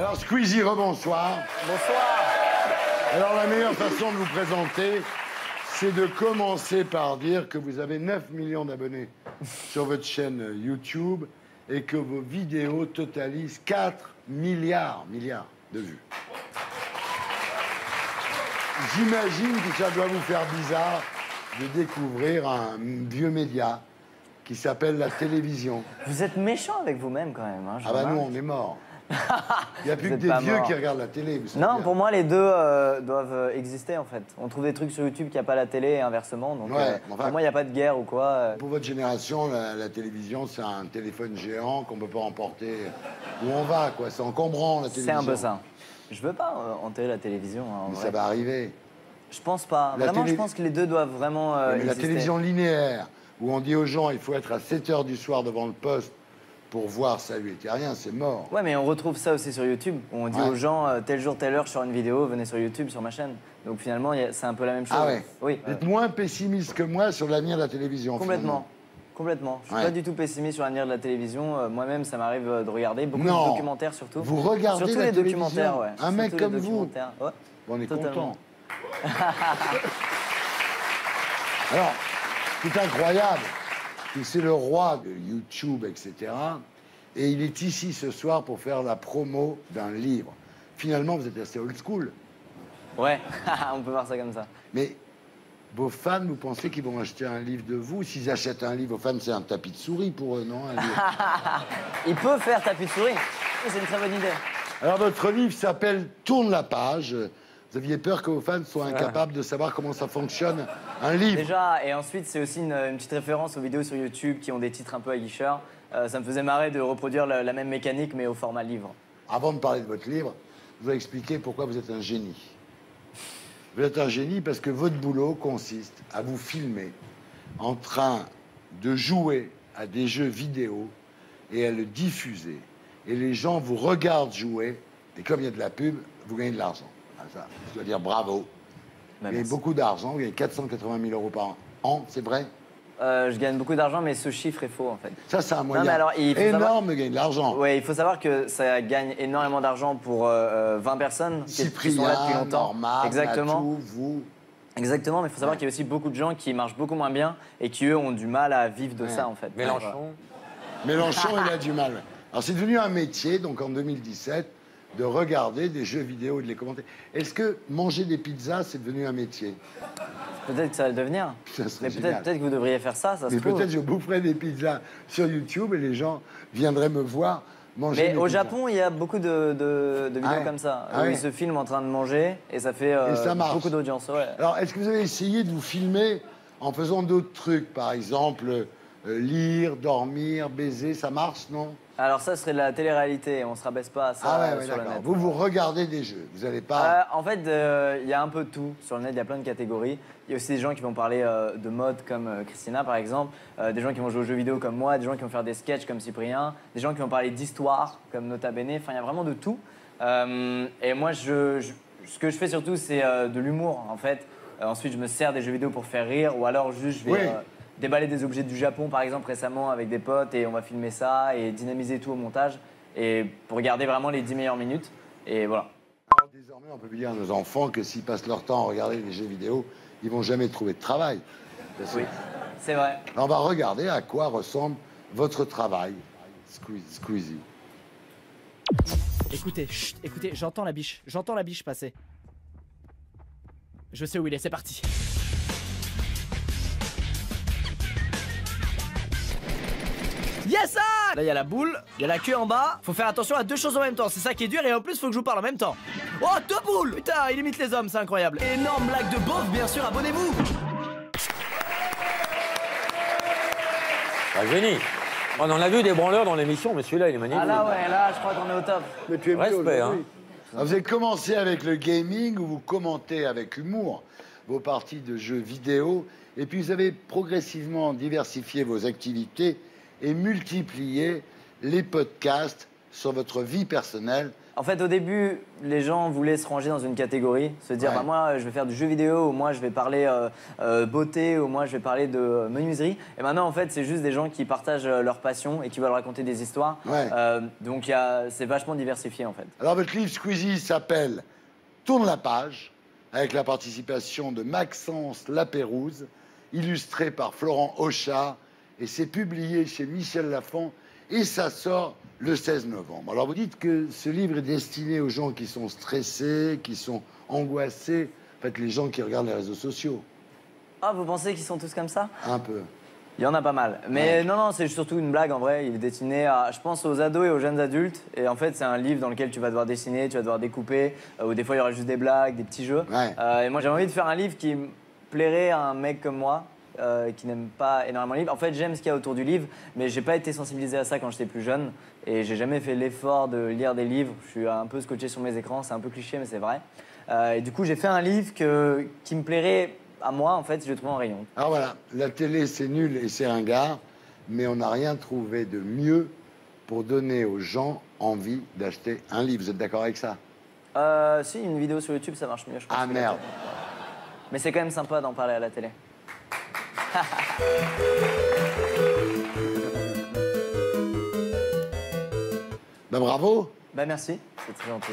Alors Squeezie, rebonsoir. Bonsoir. Alors la meilleure façon de vous présenter, c'est de commencer par dire que vous avez 9 millions d'abonnés sur votre chaîne YouTube et que vos vidéos totalisent 4 milliards de vues. J'imagine que ça doit vous faire bizarre de découvrir un vieux média qui s'appelle la télévision. Vous êtes méchant avec vous-même quand même. Hein, Ah bah nous, on est morts. Il n'y a plus que êtes des pas vieux mort. qui regardent la télé. vous savez Non, bien. pour moi, les deux doivent exister en fait. On trouve des trucs sur YouTube qu'il n'y a pas à la télé et inversement. Donc, Ouais, enfin- pour moi, il n'y a pas de guerre ou quoi. Pour votre génération, la télévision, c'est un téléphone géant qu'on ne peut pas emporter où on va, quoi. C'est encombrant, la C'est télévision. un peu ça. Je veux pas enterrer la télévision. Hein, en Mais vrai. ça va arriver. Je pense pas. La Vraiment, télé- je pense que les deux doivent vraiment Mais la exister. télévision linéaire, où on dit aux gens, il faut être à 7 h du soir devant le poste pour voir Salut les Terriens, c'est mort. Ouais, mais on retrouve ça aussi sur YouTube. On dit Ouais. aux gens, tel jour, telle heure, je sors une vidéo, venez sur YouTube, sur ma chaîne. Donc finalement, c'est un peu la même chose. Ah ouais. Oui. Vous êtes moins pessimiste que moi sur l'avenir de la télévision. Complètement. Complètement. Je suis Ouais. pas du tout pessimiste sur l'avenir de la télévision. Moi-même, ça m'arrive de regarder beaucoup Non. de documentaires surtout. Vous regardez Surtout la les télévision. documentaires, ouais. Un mec Surtout les comme vous. documentaires. Ouais. Bon, on est Totalement. content. Alors, c'est incroyable. C'est le roi de YouTube, etc. Et il est ici ce soir pour faire la promo d'un livre. Finalement, vous êtes assez old school. Ouais, on peut voir ça comme ça. Mais vos fans, vous pensez qu'ils vont acheter un livre de vous? S'ils achètent un livre, vos fans, c'est un tapis de souris pour eux, non? Un livre. Il peut faire tapis de souris. C'est une très bonne idée. Alors, votre livre s'appelle Tourne la page. Vous aviez peur que vos fans soient incapables de savoir comment ça fonctionne, un livre. Déjà, et ensuite, c'est aussi une petite référence aux vidéos sur YouTube qui ont des titres un peu aguicheurs. Ça me faisait marrer de reproduire la même mécanique, mais au format livre. Avant de parler de votre livre, je vais expliquer pourquoi vous êtes un génie. Vous êtes un génie parce que votre boulot consiste à vous filmer en train de jouer à des jeux vidéo et à le diffuser. Et les gens vous regardent jouer, et comme il y a de la pub, vous gagnez de l'argent. Ah, ça, je dois dire bravo. Bah, Vous gagnez merci. beaucoup d'argent, vous gagnez 480 000 euros par an, c'est vrai? Je gagne beaucoup d'argent, mais ce chiffre est faux en fait. Ça, c'est un moyen mais alors, il faut énorme savoir- de gagner de l'argent. Ouais, il faut savoir que ça gagne énormément d'argent pour 20 personnes qui sont là depuis Cyprien, longtemps. Norman, Exactement. Matou, vous... Exactement, mais il faut savoir Ouais. qu'il y a aussi beaucoup de gens qui marchent beaucoup moins bien et qui, eux, ont du mal à vivre de Ouais. ça, en fait. Mélenchon. Mélenchon, il a du mal. Alors, c'est devenu un métier, donc en 2017, de regarder des jeux vidéo et de les commenter. Est-ce que manger des pizzas, c'est devenu un métier? Peut-être que ça va le devenir. Ça serait Mais génial. peut-être que vous devriez faire ça, ça se Mais trouve. peut-être je boufferais des pizzas sur YouTube et les gens viendraient me voir manger Mais des au pizzas. Japon, il y a beaucoup de vidéos Ah ouais. comme ça, Ah où ouais. ils se filment en train de manger et ça fait Et ça marche. beaucoup d'audience. Ouais. Alors, est-ce que vous avez essayé de vous filmer en faisant d'autres trucs? Par exemple, lire, dormir, baiser, ça marche, non? Alors ça serait de la télé-réalité, on se rabaisse pas à ça Ah ouais, sur le d'accord. net. Vous regardez des jeux, vous n'allez pas... En fait, il y a un peu de tout. Sur le net, il y a plein de catégories. Il y a aussi des gens qui vont parler de mode comme Christina, par exemple. Des gens qui vont jouer aux jeux vidéo comme moi. Des gens qui vont faire des sketchs comme Cyprien. Des gens qui vont parler d'histoire comme Nota Bene. Enfin, il y a vraiment de tout. Et moi, ce que je fais surtout, c'est de l'humour, en fait. Ensuite, je me sers des jeux vidéo pour faire rire. Ou alors, juste, je vais Oui. déballer des objets du Japon, par exemple, récemment avec des potes. Et on va filmer ça et dynamiser tout au montage. Et pour garder vraiment les 10 meilleures minutes. Et voilà. Alors, désormais, on peut dire à nos enfants que s'ils passent leur temps à regarder des jeux vidéo, ils vont jamais trouver de travail. Parce que- Oui, c'est vrai. Alors, on va regarder à quoi ressemble votre travail, Squeezie. Écoutez, chut, écoutez, j'entends la biche passer. Je sais où il est, c'est parti. Yes sir. Là il y a la boule, il y a la queue en bas. Faut faire attention à deux choses en même temps, c'est ça qui est dur et en plus faut que je vous parle en même temps. Oh, deux boules. Putain, il imite les hommes, c'est incroyable. Énorme blague de beauf, bien sûr, abonnez-vous. Un génie. On en a vu des branleurs dans l'émission, mais celui-là, il est magnifique. Ah là, ouais, là, je crois qu'on est au top. Mais tu es mieux Respect, aujourd'hui. Alors, vous avez commencé avec le gaming, où vous commentez avec humour vos parties de jeux vidéo, et puis vous avez progressivement diversifié vos activités et multiplié les podcasts sur votre vie personnelle. En fait, au début, les gens voulaient se ranger dans une catégorie, se dire Ouais. bah, moi, je vais faire du jeu vidéo, ou moi, je vais parler beauté, ou moi, je vais parler de menuiserie. Et maintenant, en fait, c'est juste des gens qui partagent leur passion et qui veulent raconter des histoires. Ouais. Donc, c'est vachement diversifié, en fait. Alors, votre livre Squeezie s'appelle Tourne la page, avec la participation de Maxence Lapérouse, illustré par Florent Auchat, et c'est publié chez Michel Lafon, et ça sort le 16 novembre. Alors, vous dites que ce livre est destiné aux gens qui sont stressés, qui sont angoissés, en fait, les gens qui regardent les réseaux sociaux, Ah, vous pensez qu'ils sont tous comme ça? un peu. Il y en a pas mal. Mais Ouais. non, c'est surtout une blague en vrai. Il est destiné à, je pense, aux ados et aux jeunes adultes. Et en fait, c'est un livre dans lequel tu vas devoir dessiner, tu vas devoir découper. Ou des fois, il y aura juste des blagues, des petits jeux. Ouais. Et moi, j'ai envie de faire un livre qui plairait à un mec comme moi, qui n'aime pas énormément le livre. En fait, j'aime ce qu'il y a autour du livre, mais j'ai pas été sensibilisé à ça quand j'étais plus jeune. Et j'ai jamais fait l'effort de lire des livres. Je suis un peu scotché sur mes écrans. C'est un peu cliché, mais c'est vrai. Et du coup, j'ai fait un livre qui me plairait à moi, en fait, si je le trouve en rayon. Alors voilà, la télé c'est nul et c'est ringard, mais on n'a rien trouvé de mieux pour donner aux gens envie d'acheter un livre. Vous êtes d'accord avec ça? Si, une vidéo sur YouTube, ça marche mieux, je pense. Ah que merde. Mais c'est quand même sympa d'en parler à la télé. Ben bravo. Bah merci, c'est très gentil.